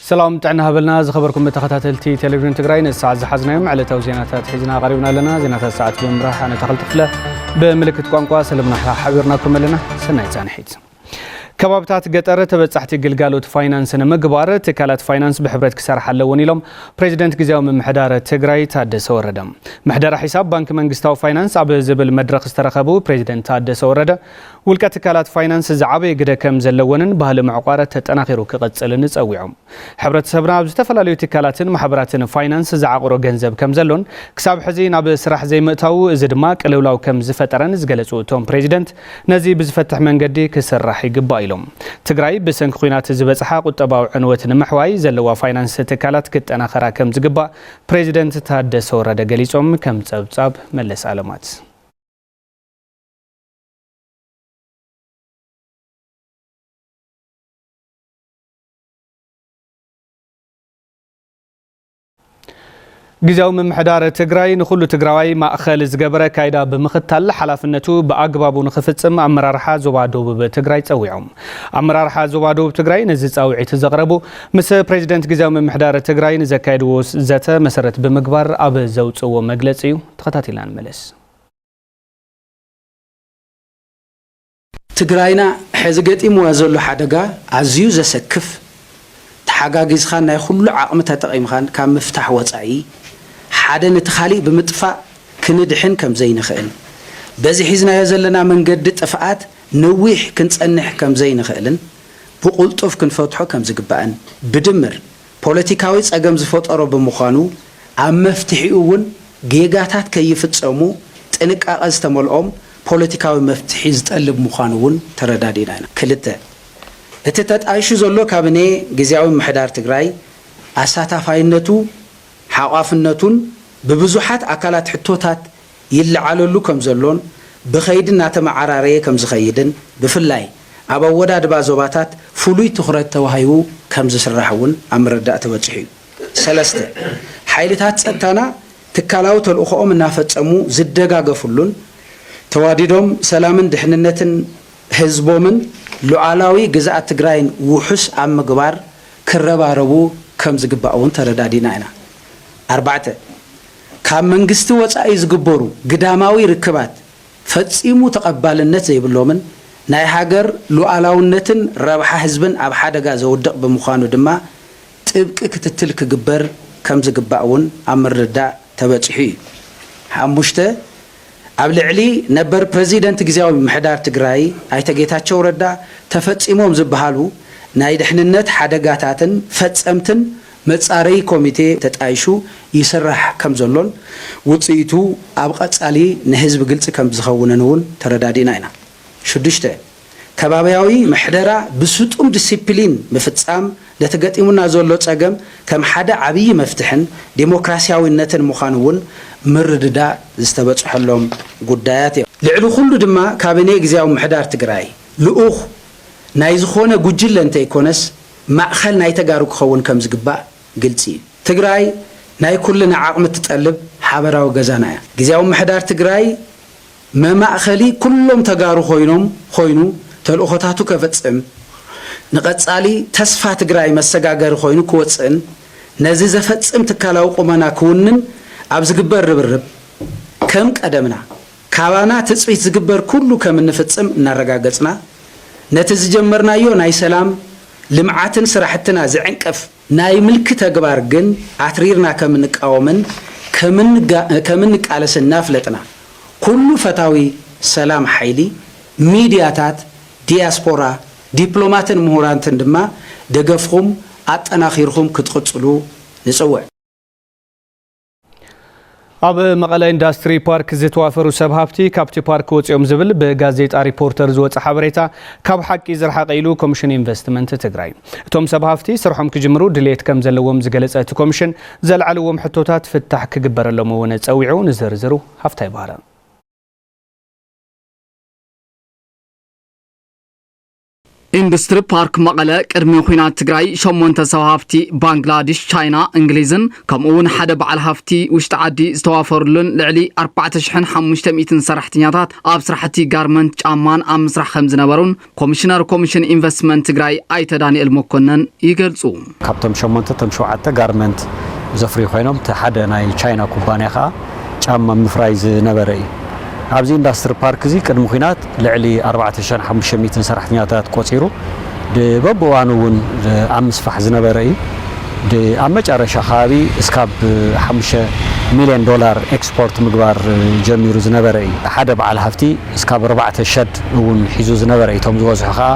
سلام تعنا هبلنا زخبركم متخاتلتي تلفزيون تግራይ الساعة زحزنايم على توزينات حزنا قريبنا لنا زينات الساعة بمراح أنا دخلت فله بملكة قنقوا سلمنا حبرناكم لنا سنة تانحيت كبابتات قطر تبصحتي قلقالوت فاينانس مغبار تكالات فاينانس بحبرت كسر حلون يلوم بريزيدنت غزاو ممحدار تግራይ ታደሰ ወረደ محدار حساب بانك منغستاو فاينانس اب زبل مدرخ استرخبو بريزيدنت ታደሰ ወረደ ولكت تكالات فاينانس زعبي قد كم زلونن بهل معقاره تطناخيرو كقصلن صويعم حبرت سبنا بزتفلاليو تكالاتن محبراتن فاينانس زعقرو ገንዘብ كم زلون كساب حزين اب سراح زي متاو ازدما قلولاو كم زفطرن زغلصو توم بريزيدنت نزي بزفتح منغدي كسراح يغبا تግራይ بسنك خوينات زبصحا قطباو عنوت نمحواي زلوا فاينانس تكالات كتناخرا كم زغبا بريزيدنت ታደሰ ወረደ ገሊጾም كم ጸብጻብ መለስ አለማት ጊዜው መምሕዳር ትግራይ ንኹሉ ትግራዋይ ማእኸል ዝገበረ ካይዳ በመኽታል ሓላፍነቱ በአግባቡ ንኽፍጽም አመራርሓ ዞባ ደቡብ በትግራይ ጸዊዖም አመራርሓ ዞባ ደቡብ ትግራይ ነዚ ጻውዒት ዘቕረቡ ምስ ፕሬዝደንት ጊዜው መምሕዳር ትግራይ ንዘካይድዎ ዘተ መሰረት በመግባር አብ ዘውጽዎ መግለጽ እዩ ተኸታቲልና ንመለስ ትግራይና ሕዚ ገጢምዋ ዘሎ ሓደጋ ኣዝዩ ዘሰክፍ ተሓጋጊዝኻ ናይ ኩሉ ዓቕሚ ተጠቒምኻ ካብ ምፍታሕ ወጻኢ ሓደ ንትኻሊ ብምጥፋእ ክንድሕን ከም ዘይንኽእል በዚ ሒዝናዮ ዘለና መንገዲ ጥፍኣት ነዊሕ ክንጸንሕ ከም ዘይንኽእልን ብቁልጡፍ ክንፈትሖ ከም ዝግባእን ብድምር ፖለቲካዊ ጸገም ዝፈጠሮ ብምዃኑ ኣብ መፍትሒኡ እውን ጌጋታት ከይፍጸሙ ጥንቃቐ ዝተመልኦም ፖለቲካዊ መፍትሒ ዝጠልብ ምዃኑ እውን ተረዳዲና ኢና ክልተ እቲ ተጣይሹ ዘሎ ካቢነ ጊዜያዊ ምሕዳር ትግራይ ኣሳታፋይነቱ ሓቋፍነቱን ብብዙሓት ኣካላት ሕቶታት ይለዓለሉ ከም ዘሎን ብኸይድ እናተመዓራረየ ከም ዝኸይድን ብፍላይ ኣብ ኣወዳድባ ዞባታት ፍሉይ ትኹረት ተዋሂቡ ከም ዝስራሕ እውን ኣብ ምርዳእ ተበፂሑ እዩ ሰለስተ ሓይልታት ጸጥታና ትካላዊ ተልእኾኦም እናፈጸሙ ዝደጋገፉሉን ተዋዲዶም ሰላምን ድሕንነትን ህዝቦምን ሉዓላዊ ግዛኣት ትግራይን ውሑስ ኣብ ምግባር ክረባረቡ ከም ዝግባእውን ተረዳዲና ኢና ኣርባዕተ ካብ መንግስቲ ወጻኢ ዝግበሩ ግዳማዊ ርክባት ፈጺሙ ተቐባልነት ዘይብሎምን ናይ ሃገር ሉዓላውነትን ረብሓ ህዝብን ኣብ ሓደጋ ዘውድቕ ብምዃኑ ድማ ጥብቂ ክትትል ክግበር ከም ዝግባእውን ኣብ ምርዳእ ተበፂሑ እዩ ሓሙሽተ ኣብ ልዕሊ ነበር ፕሬዚደንት ጊዜያዊ ምሕዳር ትግራይ ኣይተ ጌታቸው ረዳ ተፈጺሞም ዝበሃሉ ናይ ድሕንነት ሓደጋታትን ፈጸምትን መጻረይ ኮሚቴ ተጣይሹ ይስራሕ ከም ዘሎን ውጽኢቱ ኣብ ቀጻሊ ንህዝቢ ግልጽ ከም ዝኸውንን እውን ተረዳዲና ኢና ሽዱሽተ ከባቢያዊ ምሕደራ ብስጡም ዲሲፕሊን ምፍጻም ለተገጢሙና ዘሎ ጸገም ከም ሓደ ዓብይ መፍትሕን ዲሞክራሲያዊነትን ምዃኑ እውን ምርድዳ ዝተበጽሐሎም ጉዳያት እዮም ልዕሊ ኩሉ ድማ ካቢነ ጊዜያዊ ምሕዳር ትግራይ ልኡኽ ናይ ዝኾነ ጉጅለ እንተይኮነስ ማእኸል ናይ ተጋሩ ክኸውን ከም ዝግባእ ግልጽ እዩ ትግራይ ናይ ኩልና ዓቕሚ ትጠልብ ሓበራዊ ገዛና እያ ጊዜያዊ ምሕዳር ትግራይ መማእኸሊ ኩሎም ተጋሩ ኮይኑ ተልእኾታቱ ከፈጽም ንቐጻሊ ተስፋ ትግራይ መሰጋገሪ ኮይኑ ክወፅእን ነዚ ዘፈጽም ትካላዊ ቁመና ክውንን ኣብ ዝግበር ርብርብ ከም ቀደምና ካባና ትጽቢት ዝግበር ኩሉ ከም እንፍጽም እናረጋገጽና ነቲ ዝጀመርናዮ ናይ ሰላም ልምዓትን ስራሕትና ዝዕንቀፍ ናይ ምልክ ተግባር ግን ኣትሪርና ከም እንቃወምን ከም እንቃለስን እናፍለጥና ኩሉ ፈታዊ ሰላም ሓይሊ ሚድያታት ዲያስፖራ ዲፕሎማትን ምሁራንን ድማ ደገፍኩም ኣጠናኺርኩም ክትቅጽሉ ንጽውዕ ኣብ መቐለ ኢንዱስትሪ ፓርክ ዝተዋፈሩ ሰብ ሃብቲ ካብቲ ፓርክ ወጽኦም ዝብል በጋዜጣ ሪፖርተር ዝወጽ ሓበሬታ ካብ ሓቂ ዝረሓቀ ኢሉ ኮሚሽን ኢንቨስትመንት ትግራይ እቶም ሰብ ሃብቲ ስርሖም ክጅምሩ ድሌት ከም ዘለዎም ዝገለጸ እቲ ኮሚሽን ዘልዓልዎም ሕቶታት ፍታሕ ክግበረሎም እውን ጸዊዑ ንዝርዝሩ ሃፍታይ ባህረ ኢንዱስትሪ ፓርክ መቀለ ቅድሚ ኩናት ትግራይ ሸሞንተ ሰብ ሃፍቲ ባንግላዴሽ ቻይና እንግሊዝን ከምኡውን ሓደ በዓል ሃፍቲ ውሽጢ ዓዲ ዝተዋፈሩሉን ልዕሊ 4500 ሰራሕተኛታት ኣብ ስራሕቲ ጋርመንት ጫማን ኣብ ምስራሕ ከም ዝነበሩን ኮሚሽነር ኮሚሽን ኢንቨስትመንት ትግራይ ኣይተ ዳንኤል መኮነን ይገልጹ። ካብቶም ሸሞንተ ቶም 7 ጋርመንት ዘፍሪ ኮይኖም ሓደ ናይ ቻይና ኩባንያ ከዓ ጫማ ምፍራይ ዝነበረ እዩ። ኣብዚ ኢንዱስትሪ ፓርክ እዚ ቅድሚ ኩናት ልዕሊ 4500 ሰራሕተኛታት ቆፂሩ በብዋኑ እውን ኣብ ምስፋሕ ዝነበረ እዩ። ኣብ መጨረሻ ከባቢ እስካብ $5 ሚልዮን ኤክስፖርት ምግባር ጀሚሩ ዝነበረ እዩ። ሓደ በዓል ሃፍቲ እስካብ 4 ሸድ እውን ሒዙ ዝነበረ እዩ። እቶም ዝበዝሑ ከዓ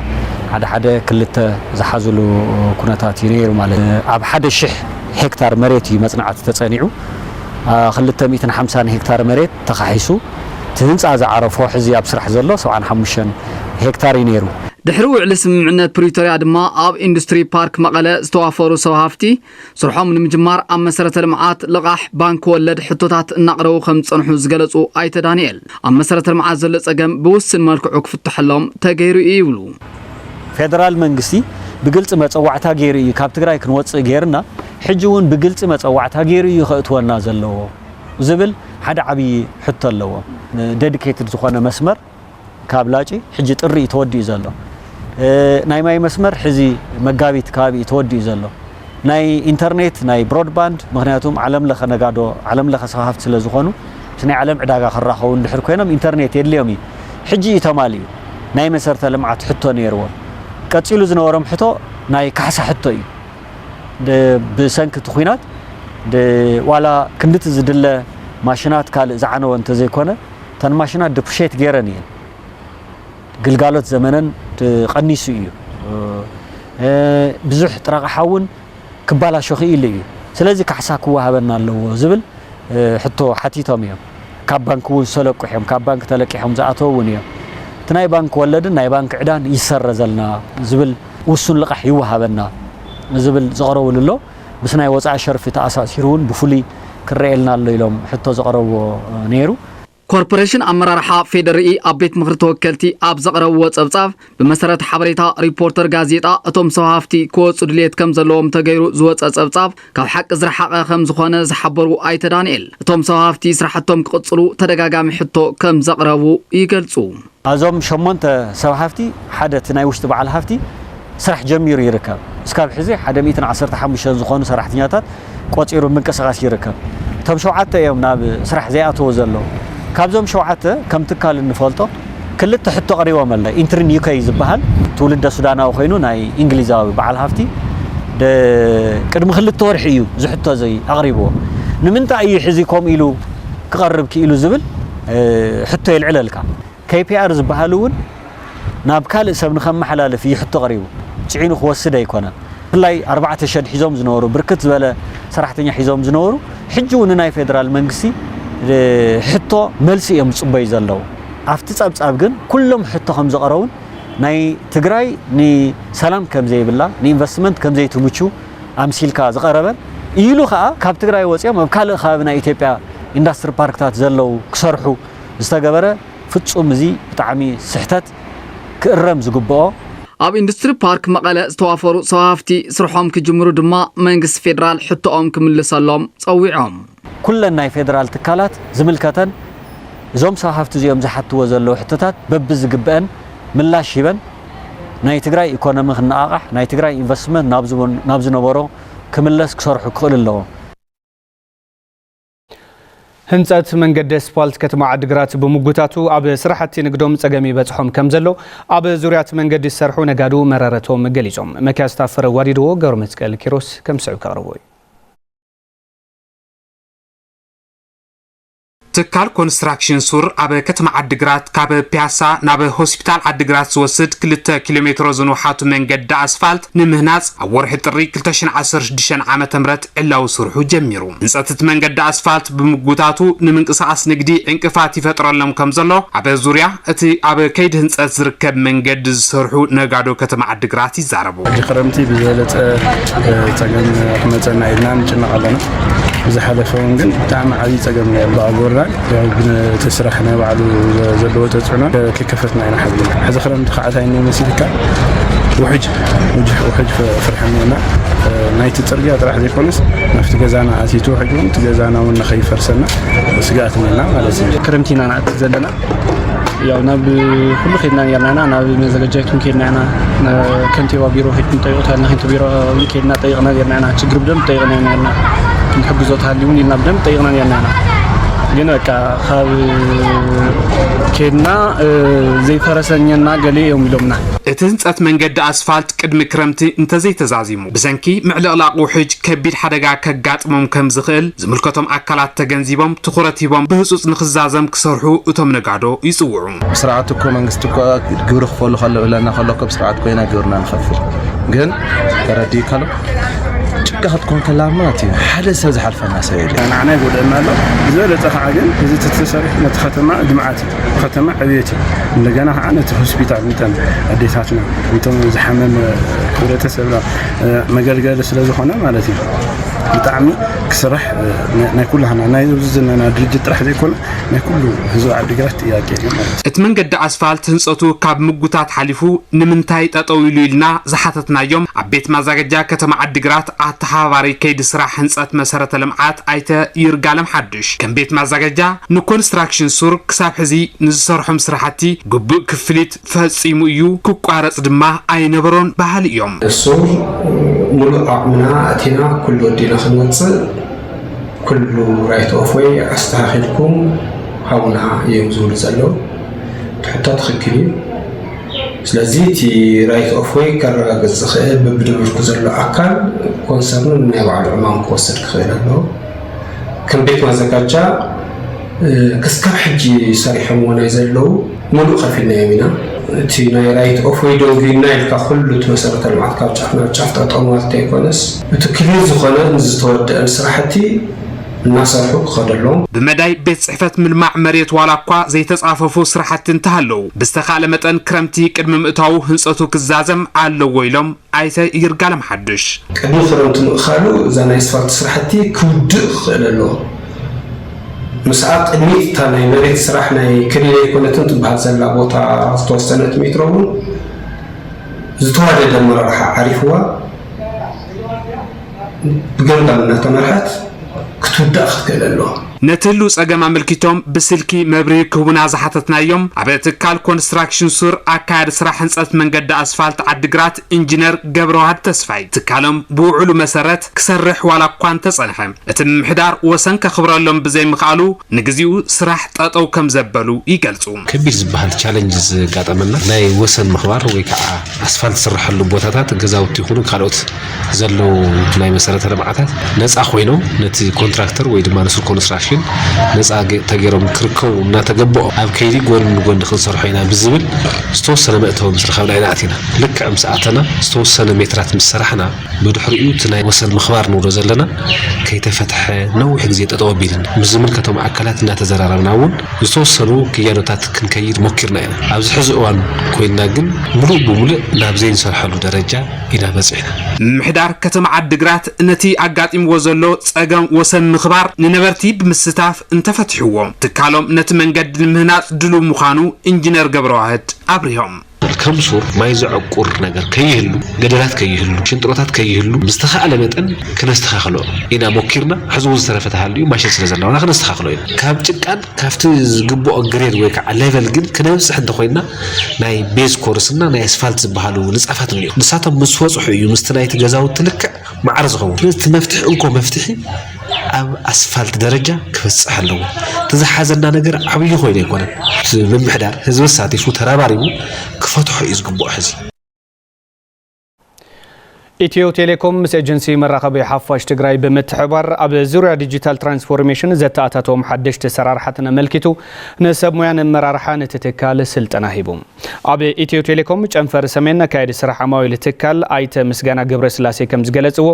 ሓደ ክልተ ዝሓዝሉ ኩነታት እዩ ነይሩ ማለት ኣብ 1000 ሄክታር መሬት እዩ መጽናዕቲ ተጸኒዑ 250 ሄክታር መሬት ተኻሒሱ ትህንፃ ዝዓረፎ ሕዚ ኣብ ስራሕ ዘሎ 75 ሄክታር እዩ ነይሩ። ድሕሪ ውዕሊ ስምምዕነት ፕሪቶሪያ ድማ ኣብ ኢንዱስትሪ ፓርክ መቀለ ዝተዋፈሩ ሰብ ሃፍቲ ስርሖም ንምጅማር ኣብ መሰረተ ልምዓት ልቃሕ ባንክ ወለድ ሕቶታት እናቅረቡ ከም ዝጸንሑ ዝገለጹ ኣይተ ዳንኤል ኣብ መሰረተ ልምዓት ዘሎ ጸገም ብውስን መልክዑ ክፍትሐሎም ተገይሩ እዩ ይብሉ። ፌደራል መንግስቲ ብግልጽ መጸዋዕታ ገይሩ እዩ ካብ ትግራይ ክንወጽእ ገይርና ሕጂ እውን ብግልጽ መጸዋዕታ ገይሩ እዩ ከእትወና ዘለዎ ዝብል ሓደ ዓብይ ሕቶ ኣለዎ። ዴዲኬትድ ዝኾነ መስመር ካብ ላጪ ሕጂ ጥሪ ተወዲኡ ዘሎ ናይ ማይ መስመር ሕዚ መጋቢት ከባቢ ተወዲኡ ዘሎ ናይ ኢንተርኔት ናይ ብሮድባንድ ምክንያቱም ዓለም ለኸ ነጋዶ ዓለም ለኸ ሰሃፍት ስለ ዝኾኑ ናይ ዓለም ዕዳጋ ክራኸቡ እንድሕር ኮይኖም ኢንተርኔት የድልዮም እዩ ሕጂ ተማልዩ ናይ መሰረተ ልምዓት ሕቶ ነይርዎ ቀፂሉ ዝነበሮም ሕቶ ናይ ካሕሳ ሕቶ እዩ ብሰንኪ ኩናት ዋላ ክንድቲ ዝድለ ማሽናት ካልእ ዝዓነወ እንተዘይኮነ ተን ማሽናት ዲፕሪሼት ገይረን እየን ግልጋሎት ዘመነን ቀኒሱ እዩ ብዙሕ ጥረቕሓ እውን ክባላሾ ክኢሉ እዩ ስለዚ ካሕሳ ክወሃበና ኣለዎ ዝብል ሕቶ ሓቲቶም እዮም ካብ ባንክ እውን ሰለቁሖም ካብ ባንክ ተለቂሖም ዝኣተው እውን እዮም እቲ ናይ ባንክ ወለድን ናይ ባንክ ዕዳን ይሰረዘልና ዝብል ውሱን ልቃሕ ይወሃበና ዝብል ዘቕረቡሉ ኣሎ ብስናይ ወፃኢ ሸርፊ ተኣሳሲሩ እውን ብፍሉይ ክረአልና ኣሎ ኢሎም ሕቶ ዘቕረብዎ ነይሩ። ኮርፖሬሽን ኣመራርሓ ፌደራሊ ኣብ ቤት ምክሪ ተወከልቲ ኣብ ዘቕረብዎ ጸብጻብ ብመሰረት ሓበሬታ ሪፖርተር ጋዜጣ እቶም ሰብ ሃፍቲ ክወፁ ድሌት ከም ዘለዎም ተገይሩ ዝወፀ ጸብጻብ ካብ ሓቂ ዝረሓቐ ከም ዝኾነ ዝሓበሩ ኣይተ ዳንኤል እቶም ሰብ ሃፍቲ ስራሕቶም ክቕጽሉ ተደጋጋሚ ሕቶ ከም ዘቕረቡ ይገልጹ። እዞም 8 ሰብ ሃፍቲ ሓደ እቲ ናይ ውሽጢ በዓል ሃፍቲ ስራሕ ጀሚሩ ይርከብ እስካብ ሕዚ 115 ዝኾኑ ሰራሕተኛታት ቆፂሩ ምንቅስቃስ ይርከብ እቶም 7 እዮም ናብ ስራሕ ዘይኣተው ዘለዉ ካብዞም 7 ከም ትካል እንፈልጦ ክልተ ሕቶ ቀሪቦም ኣለ ኢንትርን ዩኬ ዝበሃል ትውልደ ሱዳናዊ ኮይኑ ናይ እንግሊዛዊ በዓል ሃፍቲ ቅድሚ 2 ወርሒ እዩ ዝሕቶ ዘይ ኣቕሪብዎ ንምንታይ እዩ ሕዚ ከም ኢሉ ክቐርብ ክኢሉ ዝብል ሕቶ ይልዕለልካ KPR ዝበሃል እውን ናብ ካልእ ሰብ ንኸመሓላለፍ እዩ ሕቶ ቀሪቡ ጽዒኑ ክወስድ ኣይኮነን ብላይ 4 ሸድ ሒዞም ዝነበሩ ብርክት ዝበለ ሰራሕተኛ ሒዞም ዝነበሩ ሕጂ እውን ናይ ፌደራል መንግስቲ ሕቶ መልሲ እዮም ጽበይ ዘለዉ ኣብቲ ጸብጻብ ግን ኩሎም ሕቶ ከም ዘቀረቡን ናይ ትግራይ ንሰላም ከም ዘይብላ ንኢንቨስትመንት ከም ዘይትምቹ ኣምሲልካ ዝቀረበን ኢሉ ከዓ ካብ ትግራይ ወፂኦም ኣብ ካልእ ከባቢ ናይ ኢትዮጵያ ኢንዱስትሪ ፓርክታት ዘለዉ ክሰርሑ ዝተገበረ ፍጹም እዚ ብጣዕሚ ስሕተት ክእረም ዝግብኦ ኣብ ኢንዱስትሪ ፓርክ መቀለ ዝተዋፈሩ ሰብ ሃፍቲ ስርሖም ክጅምሩ ድማ መንግስቲ ፌደራል ሕቶኦም ክምልሰሎም ጸዊዖም ኩለን ናይ ፌደራል ትካላት ዝምልከተን እዞም ሰብ ሃፍቲ እዚኦም ዝሓትዎ ዘለዉ ሕቶታት በቢ ዝግብአን ምላሽ ሂበን ናይ ትግራይ ኢኮኖሚ ክነቃቃሕ ናይ ትግራይ ኢንቨስትመንት ናብ ዝነበሮ ክምለስ ክሰርሑ ክኽእል ኣለዎ። ህንጸት መንገዲ ስፓልት ከተማ ዓዲግራት ብምጉታቱ ኣብ ስራሕቲ ንግዶም ጸገም ይበጽሖም ከም ዘሎ ኣብ ዙርያት መንገዲ ዝሰርሑ ነጋዱ መራረቶም ገሊጾም መኪያስ ታፈረ ዋዲድዎ ገብረ መስቀል ኪሮስ ከም ስዑ ከቕርቦ ትካል ኮንስትራክሽን ሱር ኣብ ከተማ ዓዲግራት ካብ ፒያሳ ናብ ሆስፒታል ዓዲግራት ዝወስድ 2 ኪሎ ሜትሮ ዝንውሓቱ መንገዲ ኣስፋልት ንምህናጽ ኣብ ወርሒ ጥሪ 2016 ዓመተ ምህረት ዕላው ስርሑ ጀሚሩ ህንጸት መንገዲ ኣስፋልት ብምጉታቱ ንምንቅስቓስ ንግዲ እንቅፋት ይፈጥረሎም ከም ዘሎ ኣብ ዙርያ እቲ ኣብ ከይድ ህንጸት ዝርከብ መንገዲ ዝሰርሑ ነጋዶ ከተማ ዓዲግራት ይዛረቡ ክረምቲ ብዘለጸ ጸገም ክመጸና ኢልና ንጭነቕ ኣለና ዝሓለፈውን ግን ብጣዕሚ ዓብይ ጸገም ነይሩ ባቡርና ተስራሕና ባዕሉ ዘለዎ ተጽዕኖ ከከፈትና ኢና ሓብልና ሕዚ ክረምቲ ከዓታይኒ መስልካ وحج فرحنا نايت ترجع راح يكونس نفت جزانا أتيتو حجون تجزانا ونخيف فرسنا سجاتنا لا على سبيل كرمتينا أنا تزلنا يا ناب كل خدنا يرنا أنا بمزاجكم كنا أنا كنتي وبيرو هيك نطيقها أنا هنتو بيرو كنا طيقنا يرنا أنا تجرب دم طيقنا يرنا نحب زوت هاليون ينبدم طيقنا يرنا أنا جينا كخال كنا زي فرسنا قلي يوم يومنا اتنصت منجد اسفالت قدم كرمتي انت زي تزازيمو بزنكي معلقلاق وحج كبيد حدغا كغاطمم كم زخل زملكتهم اكلات تغنزيبم تخرتيبم بهصص نخزازم كسرحو اتم نغادو يصوعو سرعتكم منغستكو غبر خفلو خلو لنا خلوكم سرعت كوينا غورنا نخفل ግን ተረዲ ካሎ ጭቃትኩም ከላማቲ ሓደ ሰብ ዝሓልፈና ሰይል انا يقولنا له زلت خاجن اذا تتسرح نتختمه جمعات ختمه عبيتي እንደገና አነት ሆስፒታል እንተን አዲሳትና እንተን ዝሐመም ህብረተሰብና መገልገል ስለሆነ ማለት ነው بتعمي كسرح ناكلها نايزنا درجة راح يكون ناكله هزو عبدقرات ياكي اتمن قد اسفالت هنصتو كاب مغوتات حليفو نمنتاي تطويلو لنا زحاتتنا يوم عبيت مازاجا كتما عبدقرات اتحاباري كيد سراح هنصت مسارة لمعات ايتا يرقالم حدش كان بيت مازاجا نو كونستراكشن سور كساب حزي نزسرحم سراحتي قبو كفليت فاسيمو يو كوكوارص دما اي نبرون بحال يوم السور ملو عقمنا اتينا كل ودينا خنوصل كل رايت اوف واي استاخذكم هاونا يمزول زلو حتى تخكلي ስለዚህ ቲ ራይት ኦፍ ዌይ ከረጋገጽ خير በብድብር ኩዘሎ አካል ኮንሰርኑን ነባሉ ማን ኮሰድ ከረሎ ከቤት ማዘጋጃ ከስካብ ሕጂ ሰሪሕም ወና ይዘለው ሙሉ ከፊልና የሚና ቲ ራይት ኦፍ ዌይ ዶንጊና ይልካ ሁሉ ተመሰረተ ልማት ካብ ጫፍና ጫፍ ተጠቅሟል ተይኮነስ በትክክል ዝኾነ ንዝተወደአ ስራሕቲ ناسرحو خدلهم بمداي بيت صحفت ملمع مريت والاكوا زي تصاففو سرحت انتهلو بستخاله متن كرمتي قدم مئتاو هنصتو كزازم علو ويلم ايتا يرقالم حدش قدم خرمتن خالو زانا يسفات سرحتي كودخ للو مساعد قدميت تاني مريت سرحنا كلي يكونتن تبهات زلا بوتا توسنت مترون زتوالي دمر راح عارفوا بقلنا تمرحت كتودخ كللو نتلو صقم ملكيتهم بسلكي مبري كونا زحتتنا يوم عبيتكال كونستراكشن سور اكاد سراح هنصت منقد اسفالت عدقرات انجينير قبروهاد تسفاي تكالم بوعلو مسارات كسرح ولا كوان تصنحم اتم محدار وسن كخبرالهم بزي مقالو نقزيو سراح تطو كم زبلو يقلصو كبير زبال تشالنجز قاطمنا ناي وسن مخبار ويكا اسفالت سرح له بوتاتات غزاوت يخونو كالوت زلو ناي مسارات لمعاتات نصا خوينو نتي كونتراكتور وي دما نسو كونستراكشن نصا تغيرم كركو እና ተገበኦ ኣብ ከይዲ ጎን ክንሰርሖይና ብዝብል ዝተወሰነ መእተው ምስረኸብ ላይ ናቲና ልክ ኣብ ሰዓተና ዝተወሰነ ሜትራት ምስራሕና ብድሕሪኡ ትናይ ወሰን ምኽባር ንውሮ ዘለና ከይተፈትሐ ነዊሕ ግዜ ተጠወቢልን ምዝምልከቶም ኣካላት እና ተዘራረብናውን ዝተወሰኑ ክያኖታት ክንከይድ ሞክርና ኢና ኣብዚ ሕዚ እዋን ኮይና ግን ሙሉእ ብሙሉእ ናብ ዘይን ሰርሐሉ ደረጃ ኢና በጽሕና ምሕዳር ከተማ ዓድግራት ነቲ ኣጋጢምዎ ዘሎ ጸገም ወሰን ምኽባር ንነበርቲ ብምስታፍ እንተፈትሕዎም ትካሎም ነቲ መንገድ ንምህናጽ ድሉ ምዃኑ ኢንጂነር ገብረዋህድ ኣብሪሆም ከምሱር ማይ ዘዕቁር ነገር ከይህሉ ገደላት ከይህሉ ሽንጥሮታት ከይህሉ ምስተኻለ መጠን ክነስተኻኽሎ ኢና ሞኪርና ሕዝቡ ዝተረፈተሃልዩ ማሽን ስለዘለውና ክነስተኻኽሎ ኢና ካብ ጭቃን ካብቲ ዝግብኦ ግሬድ ወይ ከዓ ሌቨል ግን ክነብፅሕ እንተኮይና ናይ ቤዝ ኮርስና ናይ ኣስፋልት ዝበሃሉ ንጻፋት እዮም ንሳቶም ምስ ወጽሑ እዩ ምስቲ ናይቲ ገዛውቲ ልክዕ ማዕረ ዝኸውን እቲ መፍትሒ እንኮ መፍትሒ ኣብ ኣስፋልት ደረጃ ክበጽሕ ኣለዎ ተዛሓዘና ነገር ዓብይ ኮይኑ ይኮነ ብምሕዳር ህዝቢ ሳቲፉ ተራባሪቡ ክፈትሖ እዩ ዝግብኦ ሕዚ ኢትዮ ቴሌኮም ምስ ኤጀንሲ መራኸቢ ሓፋሽ ትግራይ ብምትሕባር ኣብ ዙርያ ዲጂታል ትራንስፎርሜሽን ዘተኣታቶም ሓደሽቲ ሰራርሓትን መልኪቱ ንሰብ ሞያን መራርሓን ትትካል ስልጠና ሂቡ ኣብ ኢትዮ ቴሌኮም ጨንፈር ሰሜን ካይድ ስራሕ ዓማዊል ትካል ኣይተ ምስጋና ገብረስላሴ ከም ዝገለጽዎ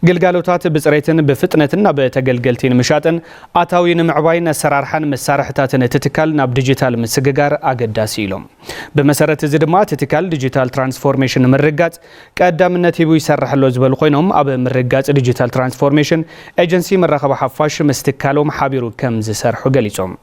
ግልጋሎታት ብጽሬትን ብፍጥነትን በተገልገልቲን ምሻጥን ኣታዊ ንምዕባይን ሰራርሓን መሳርሕታትን ትትካል ናብ ዲጂታል ምስግጋር ኣገዳሲ ኢሎም ብመሰረት እዚ ድማ ትትካል ዲጂታል ትራንስፎርሜሽን ምርጋጽ ቀዳምነት ሂቡ ይሰርሕሎ ዝበሉ ኮይኖም ኣብ ምርጋጽ ዲጂታል ትራንስፎርሜሽን ኤጀንሲ መራኸቢ ሓፋሽ ምስትካሎም ሓቢሩ ከም ዝሰርሑ ገሊጾም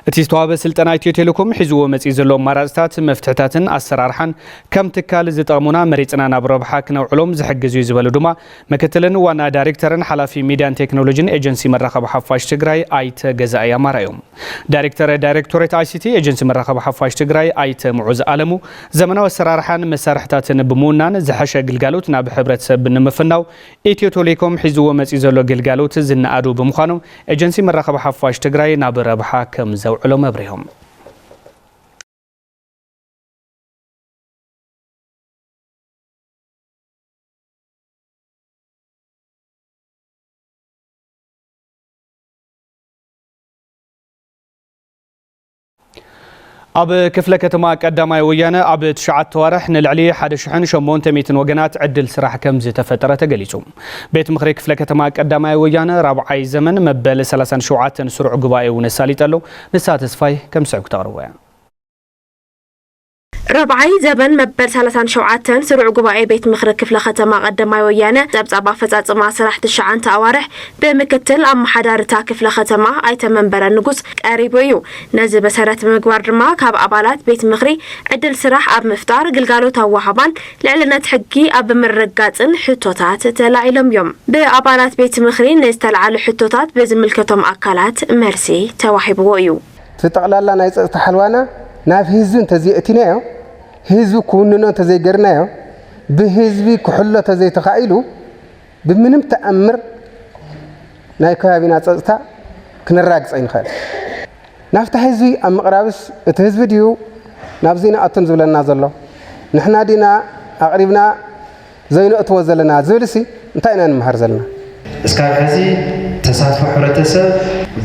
استواب سلطنا إتيو تيليكوم حزو مزي زلو مارازتات مفتحتاتن أسرارحان كم تكال زتغمونا مريتنا نابربحا كنوعلوم زحجزو يزبالو دوما مكتلن وانا دايركترن حلافي ميديان تكنولوجين ايجنسي مراقب حفاش تግራይ ايت غزايا مارايوم دايركتوريت اي سي تي ايجنسي مراقب حفاش تግራይ ايت معوز عالمو زمناو أسرارحان مسارحتاتن بمونان زحشه ግልጋሎት ናብ ሕብረተሰብ ንምፍናው ኢትዮ ቴሌኮም حزو مزي زلو ግልጋሎት ዝናአዱ በመዃኑ ኤጀንሲ መራኸብ ሓፋሽ ትግራይ ናብ ረብሓ ከም ዘውዕሎ መብሪሆም أب كفلة كتما قداماي ويانا أب تشعت توارح نلعلي حد شحن شمون تميتن وجنات عدل سراح كم زي تفترة تجليسهم بيت مخرج كفلة كتما قداماي ويانا ربعي زمن مبل 3 شعات سرع قبائي ونسالي تلو نساتسفاي كم سعك تاروي ربعي زبن مبل 3 شعات سرع قبائي بيت مخرج كفلة ختما قداماي ويانا زبزبا فزات ما سرح تشعان توارح بمكتل أم حدارتا كفلة ختما أيتم منبر النقص قريبيو نزل بسرات مقوار ما كاب أبالات بيت مخري عدل سراح أب مفتار قلقالو توهبان لعلنات حقي أب مرقاتن حتوتات تلاعلم يوم بأبالات بيت مخري نستلعال حتوتات بزملكتهم أكالات مرسي توحبويو تتقلال نايس تحلوانا ناف هزن تزيئتنايو هزو كوننا تزيقرنايو بهزبي كحلة تزي تخايلو بمنم تأمر نايكو هابينا تزيتا كنراقص أين خال نافت هزبي أم قرابس تهزبي ديو نافزينا أتنزو لنا زلو نحنا دينا أقريبنا زينو أتوزلنا زولسي انتاينا نمهر زلنا اسكال هزي تساتفو حرتسب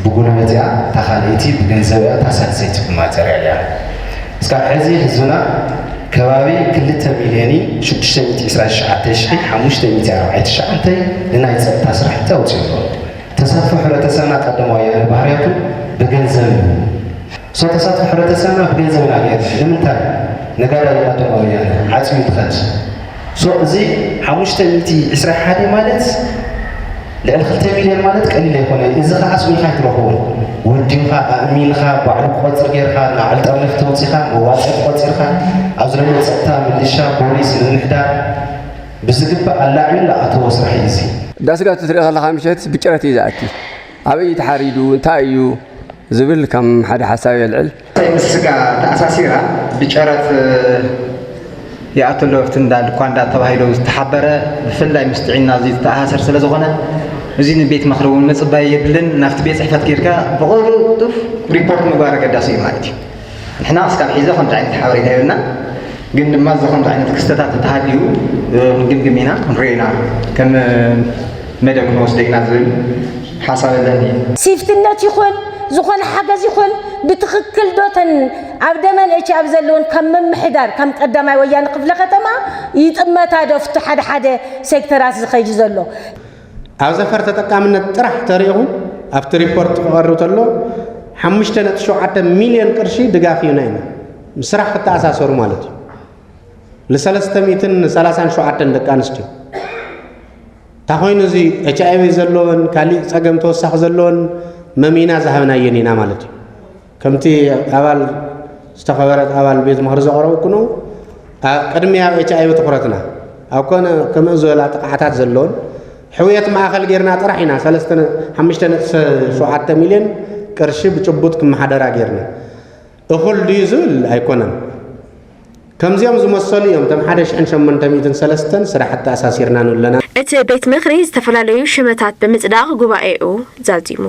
بقول مزيا تخاليتي بجنزبيا تساتزيت بماترياليا اسكال هزي حزبنا كبابي كل مليوني 619 540 لنا يتصرح توتيو تساتفو حرتسبنا قدموا يا بحرياتو بجنزب سو تساتفو حرتسبنا بجنزب ناغيت لمنتا نغادا قدموا يا عصمي تخج سو زي 520 مالت لأن 2 مليون مالت قليل يكون إذا خاص من خاطر هو ودينها أمينها بعد قطر غيرها نعلت أمن فتوصيها وواصل قطرها أزرم السطح من الشام بوليس النحدار بسقب اللاعبين لا أتوصل حيزي داسقات تسرق الله خامشات بجرتي ذاتي أبي تحريدو تايو زبل كم حد حساوي العلم مسقا تأساسيرا بجرت يأتلو فتندال كواندا تبايلو تحبره بفلا مستعيننا زي تأثر سلازغنا زين بيت مخرون مصباي يدلن نفط بيت صحفات كيركا بقولو طف ريبورت مبارك داسي مالتي احنا اسكان حيزه كنت عند حواري هنا ግን ድማ ዝኾነ ዓይነት ክስተታት ተሃልዩ ንግምግሚና ንሪና ከም መደብ ንወስደና ዝብል ሓሳብ ኣለኒ ሲፍትነት ይኹን ዝኾነ ሓገዝ ይኹን ብትኽክል ዶተን ኣብ ደመን እቺ ኣብ ዘለውን ከም ምምሕዳር ከም ቀዳማይ ወያነ ክፍለ ከተማ ይጥመታ ደፍቱ ሓደ ሴክተራት ዝኸይድ ዘሎ ኣብ ዘፈር ተጠቃምነት ጥራሕ ተሪኹ ኣብቲ ሪፖርት ክቐርብ ተሎ 5.7 ሚልዮን ቅርሺ ድጋፍ ይናይና ምስራሕ ክተኣሳሰሩ ማለት እዩ ለ337 ደቂ ኣንስትዮ ታኾይኑ እዚ ኤችአይቪ ዘለዎን ካሊእ ፀገም ተወሳኺ ዘለዎን መሚና ዝሃብናየን ኢና ማለት እዩ ከምቲ ኣባል ዝተኸበረት ኣባል ቤት ምኽሪ ዘቕረቡ ኩኑ ቅድሚያ ኣብ ኤችአይቪ ትኩረትና ኣብ ኮነ ከምኡ ዝበላ ጥቕዓታት ዘለዎን ሕውየት ማእኸል ጌርና ጥራሕ ኢና 5.7 ሚልዮን ቅርሺ ብጭቡጥ ክመሓደራ ጌርና እኹል ድዩ ዝብል ኣይኮነን ከምዚኦም ዝመሰሉ እዮም ተም 1803 ስራሕቲ ኣሳሲርና ንለና እቲ ቤት ምኽሪ ዝተፈላለዩ ሽመታት ብምጽዳቕ ጉባኤኡ ዛዚሙ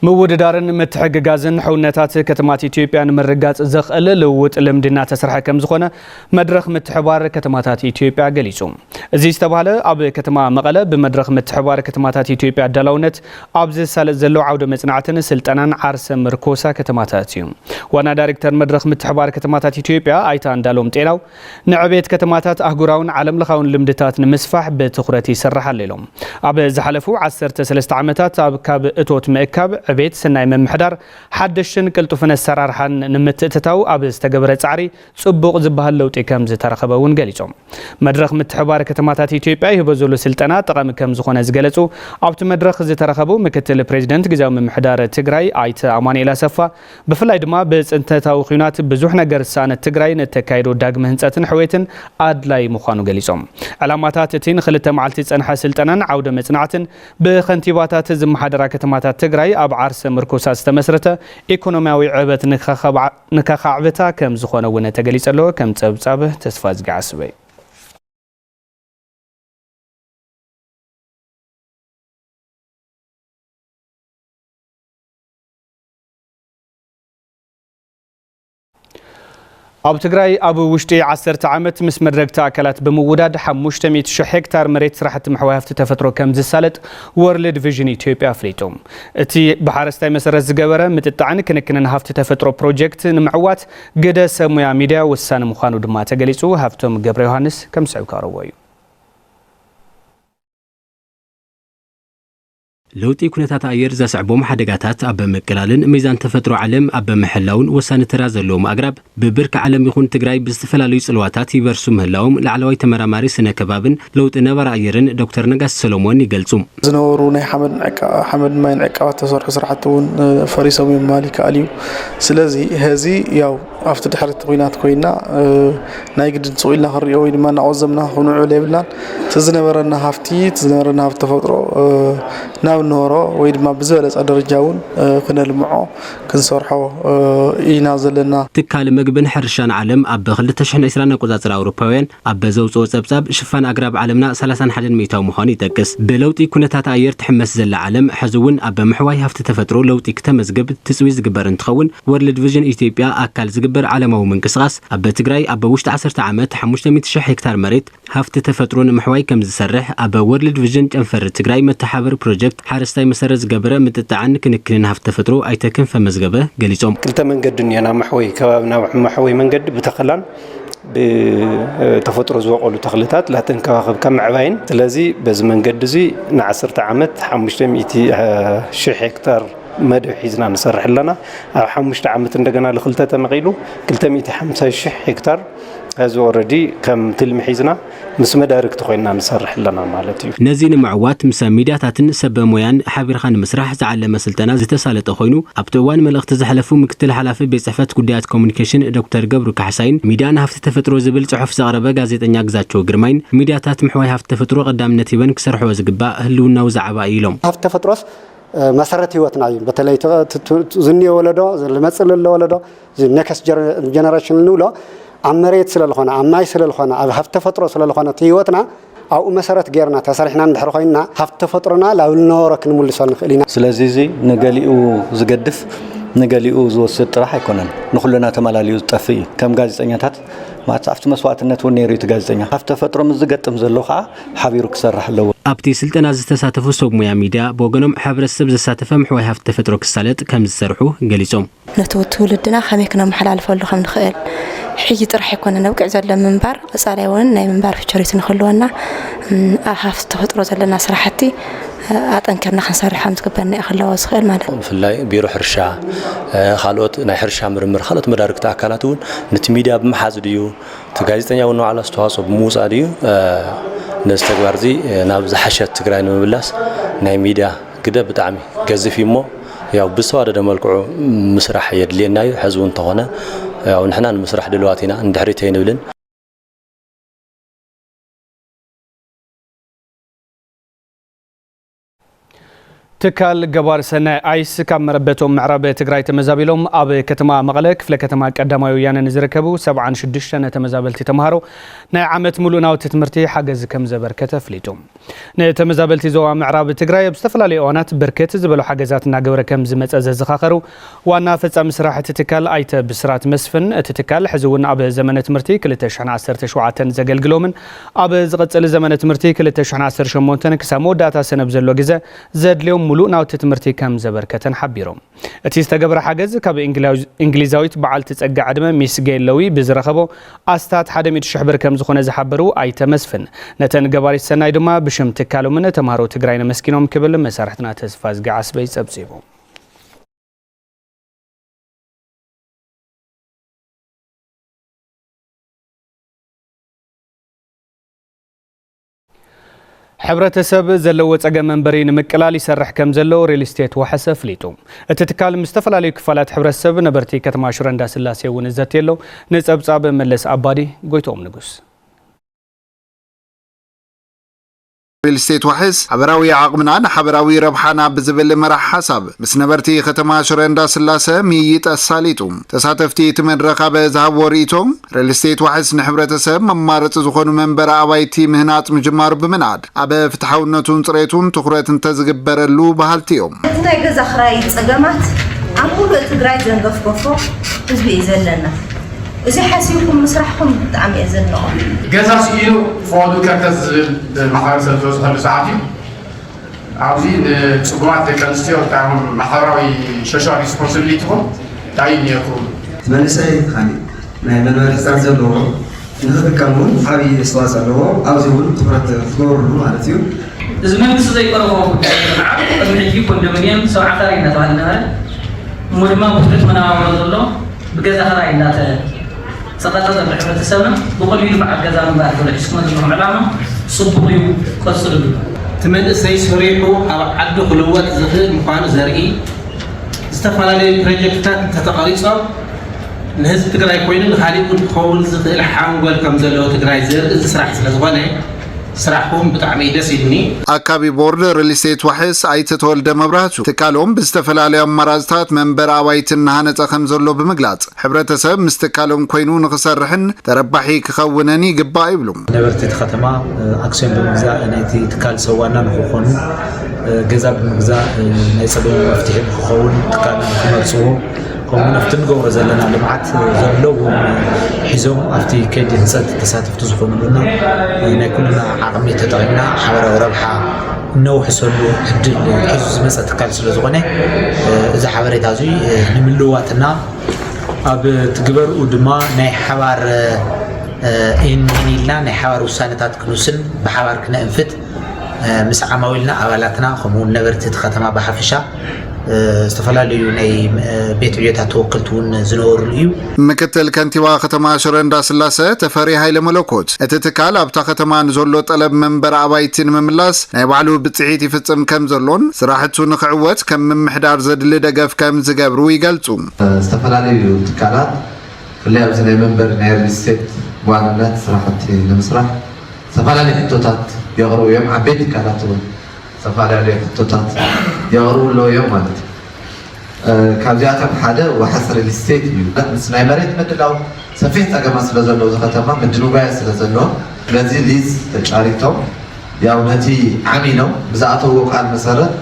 موددارن متحققازن حونتات كتمات إثيوبيا مرقات زخل لوت لمدنا تسرح كم زخونة مدرخ متحوار كتماتات إثيوبيا قليسوم زي استباله أب كتما مقلة بمدرخ متحوار كتماتات إثيوبيا دلونت أبز سالة زلو عودة مصنعتن سلطنان عرس مركوسا كتماتاتيوم وانا دايركتور مدرخ متحوار كتماتات إثيوبيا أيتان دالوم تيلاو نعبيت كتماتات أهجراون عالم لخاون لمدتات مسفح بتخرتي سرح الليلوم أب زحلفو 13 عامتات أب كاب اتوت مأكاب ዕቤት ስናይ መምሕዳር ሓደሽን ቅልጡፍን ኣሰራርሓን ንምትእትታው ኣብ ዝተገበረ ጻዕሪ ጽቡቕ ዝበሃል ለውጢ ከም ዝተረኸበ እውን ገሊጾም መድረኽ ምትሕባር ከተማታት ኢትዮጵያ ይህቦ ዘሎ ስልጠና ጠቃሚ ከም ዝኾነ ዝገለጹ ኣብቲ መድረኽ ዝተረኸቡ ምክትል ፕሬዚደንት ግዚያዊ ምምሕዳር ትግራይ ኣይተ ኣማኑኤል ኣሰፋ ብፍላይ ድማ ብጽንተታዊ ኩናት ብዙሕ ነገር ሳነት ትግራይ ነተካይዶ ዳግመ ህንጸትን ሕዌትን ኣድላይ ምዃኑ ገሊጾም ዕላማታት እቲ ንክልተ መዓልቲ ጸንሐ ስልጠናን ዓውደ መጽናዕትን ብኸንቲባታት ዝመሓደራ ከተማታት ትግራይ ኣብ ዓርሰ ምርኮሳ ዝተመስረተ ኢኮኖሚያዊ ዕበት ንከኻዕብታ ከም ዝኾነ እውን ተገሊጸሎ ከም ጸብጻብ ተስፋ ዝገዓስበይ ኣብ ትግራይ ኣብ ውሽጢ 10 ዓመት ምስ መድረግቲ ኣካላት ብምውዳድ 500,000 ሄክታር መሬት ስራሕቲ ምሕዋይ ሃፍቲ ተፈጥሮ ከም ዝሳለጥ ወርልድ ቪዥን ኢትዮጵያ ኣፍሊጦም እቲ ብሓረስታይ መሰረት ዝገበረ ምጥጣዕን ክንክንን ሃፍቲ ተፈጥሮ ፕሮጀክት ንምዕዋት ገደ ሰሙያ ሚድያ ወሳኒ ምዃኑ ድማ ተገሊጹ ሃፍቶም ገብረ ዮሐንስ ከም ስዕብ ካረዎ እዩ ለውጢ ኩነታት ኣየር ዘስዕቦም ሓደጋታት ኣብ ምቅላልን ሚዛን ተፈጥሮ ዓለም ኣብ ምሕላውን ወሳኒ ተራ ዘለዎም ኣግራብ ብብርኪ ዓለም ይኹን ትግራይ ብዝተፈላለዩ ጽልዋታት ይበርሱ ምህላዎም ላዕለዋይ ተመራማሪ ስነ ከባብን ለውጢ ነበረ ኣየርን ዶክተር ነጋስ ሰሎሞን ይገልጹ ዝነበሩ ናይ ሓመድ ማይ ዕቃባት ተሰርሑ ስራሕቲ እውን ፈሪሶም የማል ይከኣል እዩ ስለዚ ህዚ ያው ኣብቲ ድሕሪት ኩናት ኮይና ናይ ግድን ጽኢልና ክሪኦ ወይ ድማ ናቆዘምና ክንውዕል የብልናን ዝነበረና ሃፍቲ ተፈጥሮ ናብ ንሆሮ ወይ ድማ ብዝበለጸ ደረጃ እውን ክነልምዖ ክንሰርሖ ኢና ዘለና ትካል ምግብን ሕርሻን ዓለም ኣብ 2020 ቆጻጽር ኣውሮፓውያን ኣብ ዘውጽኦ ጸብጻብ ሽፋን ኣግራብ ዓለምና 31 ሚታው ምዃኑ ይጠቅስ ብለውጢ ኩነታት ኣየር ትሕመስ ዘላ ዓለም ሕዝውን ኣብ ምሕዋይ ሃፍቲ ተፈጥሮ ለውጢ ክተመዝግብ ትጽዊ ዝግበር እንትኸውን ወርልድ ቪዥን ኢትዮጵያ ኣካል ዝግበር ዓለማዊ ምንቅስቓስ ኣብ ትግራይ ኣብ ውሽጢ 10 ዓመት 500,000 ሄክታር መሬት ሃፍቲ ተፈጥሮ ንምሕዋይ ከም ዝሰርሕ ኣብ ወርልድ ቪዥን ጨንፈር ትግራይ መተሓበር ፕሮጀክት ሓረስታይ መሰረት ዝገበረ ምጥጣዕን ክንክንን ሃፍቲ ተፈጥሮ ኣይተክንፈ መዝገበ ገሊጾም ክልተ መንገዲ ንየና ማሕወይ ከባብና ማሕወይ መንገዲ ብተኸላን ብተፈጥሮ ዝበቆሉ ተኽልታት ላተንከባኸብ ከም ምዕባይን ስለዚ በዚ መንገዲ እዚ ን10 ዓመት 500,000 ሄክታር መደብ ሒዝና ንሰርሕ ኣለና ኣብ 5 ዓመት እንደገና ለኽልተ ተመቂሉ 250,000 ሄክታር እዚ ኦሬዲ ከም ትልሚ ሒዝና ምስ መዳርክቲ ኮይና ንሰርሕ ኣለና ማለት እዩ ነዚ ንምዕዋት ምስ ሚድያታትን ሰብ ሞያን ሓቢርካ ንምስራሕ ዝዓለመ ስልጠና ዝተሳለጠ ኮይኑ ኣብቲ እዋን መልእኽቲ ዝሕለፉ ምክትል ሓላፊ ቤት ጽሕፈት ጉዳያት ኮሙኒኬሽን ዶክተር ገብሩ ካሕሳይን ሚድያን ሃፍቲ ተፈጥሮ ዝብል ጽሑፍ ዘቕረበ ጋዜጠኛ ግዛቸው ግርማይን ሚድያታት ምሕዋይ ሃፍቲ ተፈጥሮ ቀዳምነት ይበን ክሰርሕዎ ዝግባእ ህልውናው ዛዕባ ኢሎም ሃፍቲ ተፈጥሮስ መሰረት ህይወትና እዩ በተለይ ዝኒየ ወለዶ ዝመጽእ ዘሎ ወለዶ ኔክስት ጀነሬሽን ንብሎ ኣብ መሬት ስለልኾነ ኣብ ማይ ስለልኾነ ኣብ ሃፍቲ ተፈጥሮ ስለልኾነ ህይወትና ኣብኡ መሰረት ጌርና ተሰሪሕና እንድሕር ኮይና ሃፍቲ ተፈጥሮና ላብ ዝነበሮ ክንምልሶ ንኽእል ኢና ስለዚ እዚ ንገሊኡ ዝገድፍ ንገሊኡ ዝወስድ ጥራሕ ኣይኮነን ንኹልና ተመላልዩ ዝጠፍእ እዩ ከም ጋዜጠኛታት ማለት ኣብቲ መስዋዕትነት እውን ነይሩ እቲ ጋዜጠኛ ሃፍቲ ተፈጥሮ ምስ ዝገጥም ዘሎ ከዓ ሓቢሩ ክሰርሕ ኣለዎ ኣብቲ ስልጠና ዝተሳተፉ ሰብ ሞያ ሚድያ ብወገኖም ሕብረተሰብ ዝሳተፈ ምሕዋይ ሃፍቲ ተፈጥሮ ክሳለጥ ከም ዝሰርሑ ገሊጾም ነቲ ትውልድና ከመይ ክነመሓላልፈሉ ከም ንኽእል ሕጂ ጥራሕ ይኮነ ነውቅዕ ዘሎ ምንባር ቀጻላይ እውን ናይ ምንባር ፊቸሪት ንኽህልወና ኣብ ሃፍቲ ተፈጥሮ ዘለና ስራሕቲ ኣጠንከርና ክንሰርሕ ከም ዝግበአና ይኽእለዎ ዝኽእል ማለት እዩ ብፍላይ ቢሮ ሕርሻ ካልኦት ናይ ሕርሻ ምርምር ካልኦት መዳርክቲ ኣካላት እውን ነቲ ሚድያ ብምሓዝ ድዩ እቲ ጋዜጠኛ እውን ንባዕሉ ኣስተዋፅኦ ብምውፃእ ድዩ ነዚ ተግባር እዚ ናብ ዝሓሸት ትግራይ ንምምላስ ናይ ሚድያ ግደ ብጣዕሚ ገዝፍ እዩ እሞ ያው ብዝተዋደደ መልክዑ ምስራሕ የድልየና እዩ ሕዚ እውን እንተኾነ ያው ንሕና ንምስራሕ ድልዋት ኢና እንድሕሪት ኣይንብልን ትካል ገባር ሰናይ አይስ ካብ መረበቶም ምዕራብ ትግራይ ተመዛቢሎም ኣብ ከተማ መቐለ ክፍለ ከተማ ቀዳማይ ወያነ ዝርከቡ 76 ተመዛበልቲ ተማሃሮ ናይ ዓመት ሙሉእ ናውቲ ትምህርቲ ሓገዝ ከም ዘበርከተ ፍሊጦም ነተመዛበልቲ ዞባ ምዕራብ ትግራይ ኣብ ዝተፈላለዩ እዋናት በርከት ዝበሉ ሓገዛት እናገበረ ከም ዝመፀ ዘዘኻኸሩ ዋና ፈጻሚ ስራሕቲ ትካል ኣይተ ብስራት መስፍን እቲ ትካል ሕዚ እውን ኣብ ዘመነ ትምህርቲ 2017 ዘገልግሎምን ኣብ ዝቐፅል ዘመነ ትምህርቲ 2018 ክሳብ መወዳእታ ሰነብ ዘሎ ግዜ ዘድልዮም ሙሉእ ናውቲ ትምህርቲ ከም ዘበርከተን ሓቢሮም እቲ ዝተገበረ ሓገዝ ካብ እንግሊዛዊት በዓልቲ ጸጋ ዕድመ ሚስ ጌለዊ ብዝረኸቦ ኣስታት 100,000 ብር ከም ዝኾነ ዝሓበሩ ኣይተመስፍን ነተን ገባሪት ሰናይ ድማ ብሽም ትካሎምን ተማሃሮ ትግራይ ነመስኪኖም ክብል መሳርሕትና ተስፋ ዝገዓስበይ ጸብጺቦም ሕብረተሰብ ዘለዎ ፀገም መንበሪ ንምቅላል ይሰርሕ ከም ዘሎ ሪል ስቴት ወሓሰ ፍሊጡ እቲ ትካል ምስተፈላለዩ ክፋላት ሕብረተሰብ ነበርቲ ከተማ ሽረ እንዳስላሴ እውን ዘትየሎ ነፀብጻብ መለስ አባዲ ጎይቶም ንጉስ ሪል ስቴት ወሓስ ሓበራዊ ዓቅምና ንሓበራዊ ረብሓና ብዝብል መራሕ ሓሳብ ምስ ነበርቲ ከተማ ሽረ እንዳስላሴ ሚይጥ አሳሊጡ ተሳተፍቲ እቲ መድረኽ ኣብ ዝሃብዎ ርእይቶም ሪል ስቴት ወሓስ ንሕብረተሰብ መማረፂ ዝኾኑ መንበሪ ኣባይቲ ምህናፅ ምጅማር ብምንዓድ ኣብ ፍትሓውነቱን ፅሬቱን ትኩረት እንተዝግበረሉ ባህልቲ እዮም እቲ ናይ ገዛ ክራይ ፀገማት ኣብ ሙሉእ ትግራይ ዘንገፍገፎ ህዝቢ እዩ ዘለና እዚ ሓሲብኩም ምስራሕኩም ብጣዕሚ እየ ዘለኹ ገዛ ሲኢሉ ፎዱ ከርተት ማሕበረሰብ ዝወስደሉ ሰዓት እዩ ኣብዚ ንፅጉማት ደቂ ኣንስትዮ ብጣዕሚ ማሕበራዊ ሶሻል ሪስፖንሲቢሊቲኩም እንታይ እዩ ነይርኩም መንእሰይ ካሊእ ናይ መንበሪ ሕፃን ዘለዎ ንኽጥቀም እውን ዓብዪ ኣስተዋፅኦ ኣለዎ ኣብዚ እውን ትኩረት ትገብርሉ ማለት እዩ እዚ መንግስቲ ዘይቀረቦ ጉዳይ ቅድሚ ሕጂ ኮንዶሚንየም ሰብዓ ካሬ እናተባህለ ነበረ እሞ ድማ ውሕደት መነባብሮ ዘሎ ብገዛ ክራይ ሰቀጣጠ ሕብረተሰብና ብቀሊሉ በዓል ገዛ ምንባር ተለሒስኩም ዘለኹም ዕላማ ፅቡቅ እዩ ቀፅሉ እቲ መንእሰይ ሰሪሑ ኣብ ዓዲ ክልወጥ ዝኽእል ምዃኑ ዘርኢ ዝተፈላለዩ ፕሮጀክትታት እንተተቐሪፆም ንህዝቢ ትግራይ ኮይኑ ንካሊእ እውን ክኸውን ዝኽእል ሓንጎል ከም ዘለዎ ትግራይ ዘርኢ እዚ ስራሕ ስለዝኾነ ስራሕኩም ብጣዕሚ ደስ ይብኒ ኣካቢ ቦርድ ሪል ስቴት ወሓስ ኣይተተወልደ መብራህቱ ትካሎም ብዝተፈላለዩ ኣማራፅታት መንበሪ ኣባይቲ እናሃነፀ ከም ዘሎ ብምግላፅ ሕብረተሰብ ምስ ትካሎም ኮይኑ ንክሰርሕን ተረባሒ ክኸውነን ይግባእ ይብሉ ነበርቲ ከተማ ኣክሲዮን ብምግዛእ ናይቲ ትካል ሰዋና ንክኾኑ ገዛ ብምግዛእ ናይ ፀገም መፍትሒ ክኸውን ትካልና ክመርፅዎ ከምኡ ነፍቲ ንገብሮ ዘለና ልምዓት ዘለዎ ሒዞም ኣብቲ ከይዲ ህንፀት ተሳተፍቲ ዝኾኑሉና ናይ ኩልና ዓቕሚ ተጠቒምና ሓበራዊ ረብሓ ነውሕሰሉ ዕድል ሒዙ ዝመፀ ትካል ስለ ዝኾነ እዚ ሓበሬታ እዚ ንምልዋጥና ኣብ ትግበርኡ ድማ ናይ ሓባር ኢልና ናይ ሓባር ውሳነታት ክንውስን ብሓባር ክነእንፍት ምስ ዓማዊልና ኣባላትና ከምኡውን ነበርቲ ከተማ ብሓፈሻ ዝተፈላለዩ ናይ ቤት ዕዮታት ተወከልቲ እውን ዝነበሩ እዩ ምክትል ከንቲባ ከተማ ሽረ እንዳስላሴ ተፈሪ ሃይለ መለኮት እቲ ትካል ኣብታ ከተማ ንዘሎ ጠለብ መንበሪ ኣባይቲ ንምምላስ ናይ ባዕሉ ብፅሒት ይፍፅም ከም ዘሎን ስራሕቱ ንክዕወት ከም ምምሕዳር ዘድሊ ደገፍ ከም ዝገብሩ ይገልጹ ዝተፈላለዩ ትካላት ብፍላይ ኣብዚ ናይ መንበሪ ናይ ሪል ስቴት ዋንነት ስራሕቲ ንምስራሕ ዝተፈላለዩ ሕቶታት የቕርቡ እዮም ዓበይቲ ትካላት እውን ዝተፈላለዩ ሕቶታት የቕርብሎ እዮም ማለት እዩ ካብዚኣቶም ሓደ ወሓስ ሪል ስቴት እዩ ምስ ናይ መሬት ምድላው ሰፊሕ ፀገማት ስለ ዘለዎ እዚ ከተማ ምድንጓያ ስለ ዘለዎ ስለዚ ሊዝ ተጫሪቶም ያው ነቲ ዓሚሎም ብዝኣተውዎ ቃል መሰረት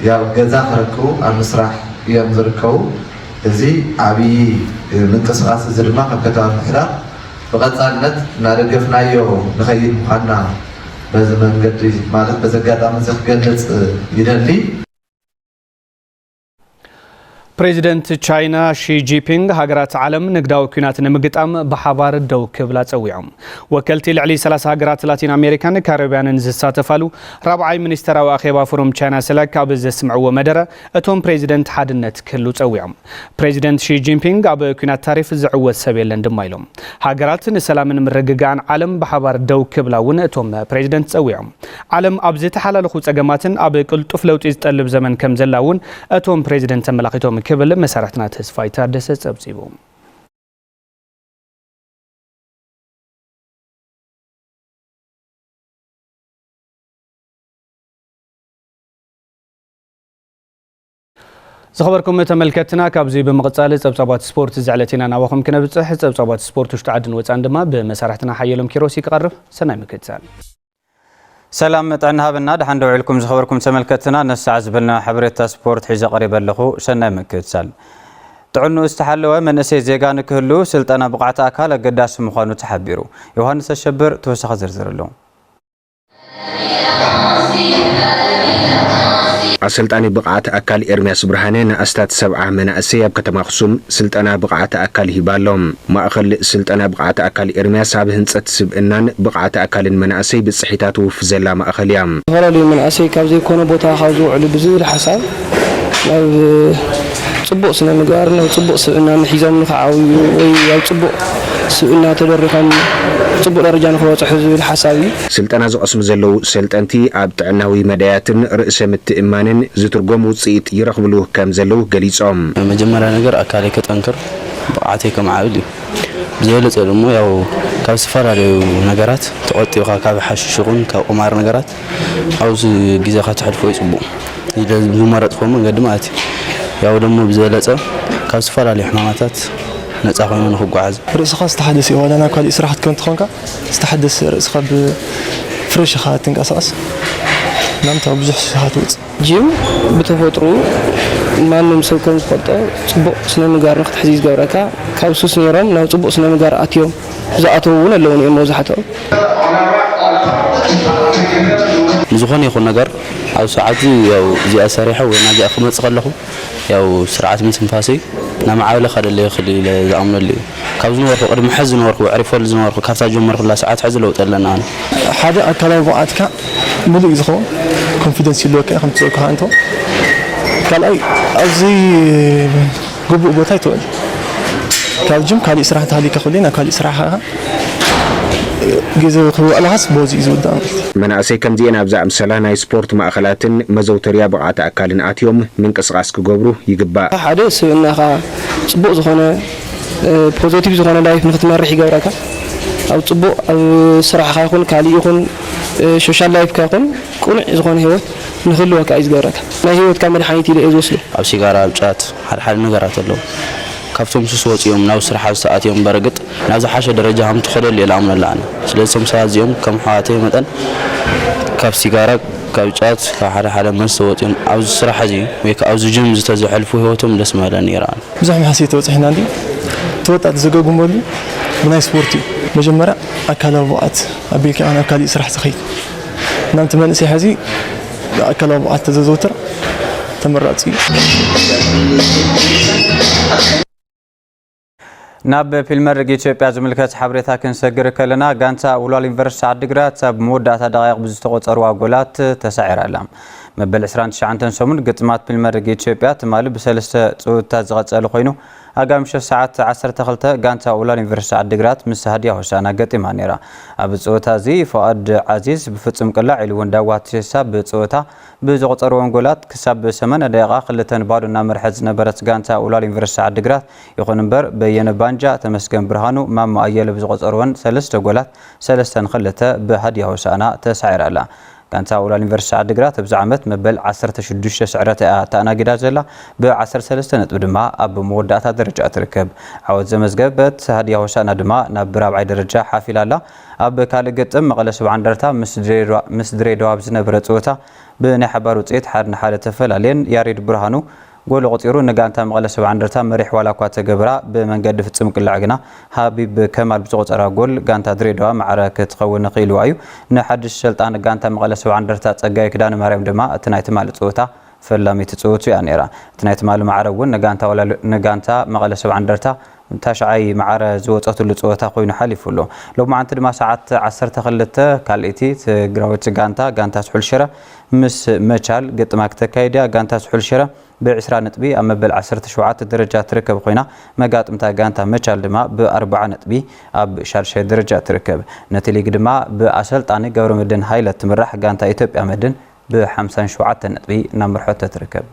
ያው ገዛ ክረክቡ ኣብ ምስራሕ እዮም ዝርከቡ እዚ ዓብዪ ምንቅስቃስ እዚ ድማ ካብ ከተማ ምሕዳር ብቐፃልነት እናደገፍናዮ ንኸይድ ምዃንና በዚ መንገዲ ማለት በዚ ኣጋጣሚ ዝክገልፅ ይደሊ ፕሬዚደንት ቻይና ሺ ጂንፒንግ ሃገራት ዓለም ንግዳዊ ኩናት ንምግጣም ብሓባር ደው ክብላ ፀዊዖም ወከልቲ ልዕሊ 30 ሃገራት ላቲን ኣሜሪካን ካሪብያንን ዝሳተፋሉ ራብዓይ ሚኒስትራዊ ኣኼባ ፎረም ቻይና ሰለክ ኣብ ዘስምዕዎ መደረ እቶም ፕሬዚደንት ሓድነት ክህሉ ፀዊዖም ፕሬዚደንት ሺ ጂንፒንግ ኣብ ኩናት ታሪፍ ዝዕወት ሰብ የለን ድማ ኢሎም ሃገራት ንሰላምን ምርግጋእን ዓለም ብሓባር ደው ክብላ እውን እቶም ፕሬዚደንት ፀዊዖም ዓለም ኣብ ዝተሓላለኹ ፀገማትን ኣብ ቅልጡፍ ለውጢ ዝጠልብ ዘመን ከም ዘላ እውን እቶም ፕሬዚደንት ተመላኺቶም ክብል መሰረትና ተስፋይ ታደሰ ጸብጺቡ زخبركم تملكتنا كابزي بمقصال ጸብጻባት ስፖርት ዝዕለትና ናባኹም ክነብጽሕ ጸብጻባት ስፖርት ውሽጥ ዓድን ወጻን ድማ ብመሰረትና ሓየሎም ኪሮስ ይቀርብ ሰናይ ምክትዛል سلام تعنهابنا دحن دوعلكم زخبركم تملكتنا نسع زبلنا حبريتا سبورت حيزة قريبا لخو سنة مكتسال تعنو استحلوا من أسي زيغان كهلو سلطانا بقعتا أكالا قداس مخانو تحبيرو يوهانس الشبر توسخ زرزر لهم سلطاني بقعة أكل إرمياس برهانين أستاذ 7 من أسياب كتم أخصم سلطانا بقعة أكل هبالهم ما أخل سلطانا بقعة أكل إرمياس هابهن تسب إنن بقعة أكل من أسي بالصحيتات وفزلا ما أخل يام غرالي من أسي كابزي كونو بوتا خازو على بزير حساب ጽቡቅ ስነ ምግባር ነው ጽቡቅ ስብዕና ንሒዞም ንኸዓብዩ ወይ ያው ጽቡቅ ስብዕና ተደሪኾም ጽቡቅ ደረጃ ንኽበጽሑ ዝብል ሓሳብ እዩ ስልጠና ዝቐስሙ ዘለው ሰልጠንቲ ኣብ ጥዕናዊ መዳያትን ርእሰ ምትእማንን ዝትርጎም ውፅኢት ይረኽብሉ ከም ዘለው ገሊጾም መጀመርያ ነገር ኣካለይ ከጠንክር ብቕዓተይ ከመዓብል እዩ ብዝበለፀ ደግሞ ያው ካብ ዝተፈላለዩ ነገራት ተቆጢብካ ካብ ሓሽሽ ይኹን ካብ ቁማር ነገራት ኣብዚ ግዜኻ ተሕልፎ ይፅቡቅ ዝመረፅኮ መንገዲ ማለት እዩ ያው ደግሞ ብዝበለፀ ካብ ዝተፈላለዩ ሕማማታት ነፃ ኮይኑ ንኽጓዓዝ ርእስኻ ዝተሓደሰ እዩ ዋላ ናብ ካሊእ ስራሕት ከም ትኾንካ ዝተሓደሰ ርእስኻ ብፍሬሽ ኢኻ ትንቀሳቐስ ናምታ ብዙሕ ስኻ ትውፅእ ጂም ብተፈጥሩ ማንም ሰብ ከም ዝፈልጦ ጽቡቅ ስነ ምግባር ንኽትሕዚ ዝገብረካ ካብ ሱስ ነይሮም ናብ ጽቡቅ ስነ ምግባር ኣትዮም ዝኣተው እውን ኣለውን እዮም መብዛሕትኦም ንዝኾነ ይኹን ነገር ኣብ ሰዓት ያው እዚኣ ሰሪሐ ወይ ናዚኣ ክመፅእ ከለኹ ያው ስርዓት ምትንፋሰይ ናማዓብለ ከደለ ይኽእል ዝኣምነሉ እዩ ካብ ዝነበርኩ ቅድሚ ሕዚ ዝነበርኩ ዕሪፈሉ ዝነበርኩ ካብታ ጀመርኩላ ሰዓት ሕዚ ለውጥ ኣለና ኣነ ሓደ ኣካላዊ ብቕዓትካ ሙሉእ ዝኸውን ኮንፊደንስ ይልወካ ከም ትፅእካ እንቶ ካልኣይ ኣብዚ ግቡእ ቦታ ይትውዕል ካብ ጅም ካሊእ ስራሕ ተሃሊካ ክእለ ናብ ካሊእ ስራሕ ግዜ ክውዕልኻስ በዚ እዩ ዝውዳእ መናእሰይ ከምዚአን ኣብዛ ኣምሰላ ናይ ስፖርት ማእኸላትን መዘውተርያ ብቕዓት ኣካልን ኣትዮም ምንቅስቓስ ክገብሩ ይግባእ ሓደ ስብዕናኻ ጽቡቕ ዝኾነ ፖዚቲቭ ዝኾነ ላይፍ ንኽትመርሕ ይገብረካ ኣብ ጽቡቕ ኣብ ስራሕኻ ይኹን ካሊእ ይኹን ሶሻል ላይፍካ ይኹን ቁኑዕ ዝኾነ ህይወት ንኽህልወካ እዩ ዝገብረካ ናይ ህይወትካ መድሓኒት ኢለ እየ ዝወስዶ ኣብ ሲጋራ ኣብ ጫት ሓደሓደ ነገራት ኣለዉ ካብቶም ሱስ ወፂኦም ናብ ስራሕ ዝተኣትዮም በርግጥ ናብ ዝሓሸ ደረጃ ከም ትኸደሉ እየ ዝኣምነላ ኣነ ስለዚ እቶም ሰባት እዚኦም ከም ኣሕዋተይ መጠን ካብ ሲጋራ ካብ ጫት ካብ ሓደ መስተ ወፂኦም ኣብዚ ስራሕ እዚ ወይ ከዓ ኣብዚ ጅም ዝተዘሕልፉ ህይወቶም ደስ መበለኒ ይረኣኒ ብዙሕ መሓሲእ ተበፂሕና እንዲ ተወጣት ዘገጉመሉ ብናይ ስፖርት እዩ መጀመርያ ኣካላዊ ብቕዓት ኣቢልካ ናብ ካሊእ ስራሕ ዝኸይድ ናምቲ መንእሰይ ሕዚ ኣካላዊ ብቕዓት ተዘውትር ተመራፂ እዩ ናብ ፕሪምየር ሊግ ኢትዮጵያ ዝምልከት ሓበሬታ ክንሰግር ከለና ጋንታ ውልዋሎ ዩኒቨርሲቲ ዓዲግራት ኣብ መወዳእታ ደቂቕ ብዝተቆፀሩ ጎላት ተሳዒራ ኣላ መበል 29 ሰሙን ግጥማት ፕሪምየር ሊግ ኢትዮጵያ ትማሊ ብ3 ፀወታታት ዝቐፀለ ኮይኑ ኣጋምሸ ሰዓት 12 ጋንታ ውልዋሎ ዩኒቨርሲቲ ዓዲግራት ምስ ሃድያ ሆሳዕና ገጢማ ነይራ ኣብ ፀወታ እዚ ፉኣድ ዓዚዝ ብፍጹም ቅላዕ ኢሉ እውን ዳዋት ሸሳ ብፀወታ ብዝቆፀርዎም ጎላት ክሳብ 8 ደቂቓ 2-0 እናመርሐት ዝነበረት ጋንታ ውልዋሎ ዩኒቨርሲቲ ዓዲግራት ይኹን እምበር በየነ ባንጃ ተመስገን ብርሃኑ ማሞ ኣየለ ብዝቆፀርዎን 3 ጎላት 3-2 ብሃድያ ሆሳዕና ተሳዒራ ኣላ ጋንታ ውልዋሎ ዩኒቨርሲቲ ዓዲግራት ኣብዚ ዓመት መበል 16 ስዕረት ተኣናጊዳ ዘላ ብ13 ነጥቢ ድማ ኣብ መወዳእታ ደረጃ ትርከብ ዓወት ዘመዝገበት ሃድያ ሆሳዕና ድማ ናብ ራብዓይ ደረጃ ሓፊላ ኣላ ኣብ ካልእ ገጥም መቐለ 70 እንደርታ ምስ ድሬዳዋ ዝነበረ ፀወታ ብናይ ሓባር ውፅኢት 1-1 ተፈላለየን ያሬድ ብርሃኑ ጎል ቆፂሩ ንጋንታ መቐለ 70 እንደርታ መሪሕ ዋላ እኳ ተገብራ ብመንገዲ ፍጹም ቅላዕ ግና ሃቢብ ከማል ብዝቆፀራ ጎል ጋንታ ድሬዳዋ ማዕረ ክትኸውን ክኢልዋ እዩ ንሓድሽ ሰልጣን ጋንታ መቐለ 70 እንደርታ ፀጋይ ክዳነ ማርያም ድማ እቲ ናይ ትማሊ ፀወታ ፈላሚት ፀወቱ እያ ነይራ እቲ ናይ ትማሊ ማዕረ እውን ንጋንታ መቐለ 70 እንደርታ ታሽዓይ ማዕረ ዝወፀትሉ ፀወታ ኮይኑ ሓሊፉሎ ሎማዓንቲ ድማ ሰዓት 12 ካልእቲ ትግራዊት ጋንታ ስሑል ሽረ ምስ መቻል ግጥማ ከተካይድያ ጋንታ ስሑል ሽረ ب20 نطبي أما بال17 درجة تركب خوينا مقاطمتا غانتا مچال دما ب40 نطبي أب شارشة درجة تركب نتيلي قدما بأسلطاني قبر مدن هايلة تمرح غانتا إثيوبيا مدن ب57 نطبي نمر حتى تركب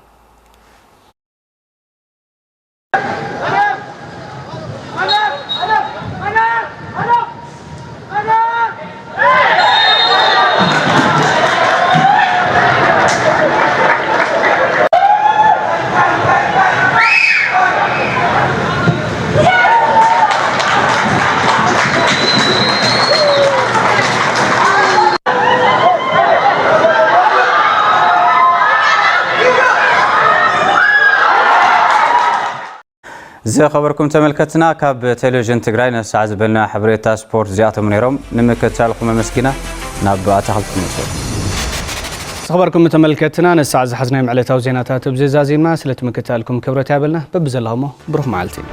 زي خبركم تملكتنا كاب تلفزيون تجري نسعى زبلنا حبريتا سبورت زياتهم نيرهم نمكتالكم مسكينة نبأ تخلكم مسؤول خبركم تملكتنا نسعى زحزنا معلتها وزيناتها تبزي زازين ما سلت مكتالكم كبرت عبلنا ببزلهم بروح معلتين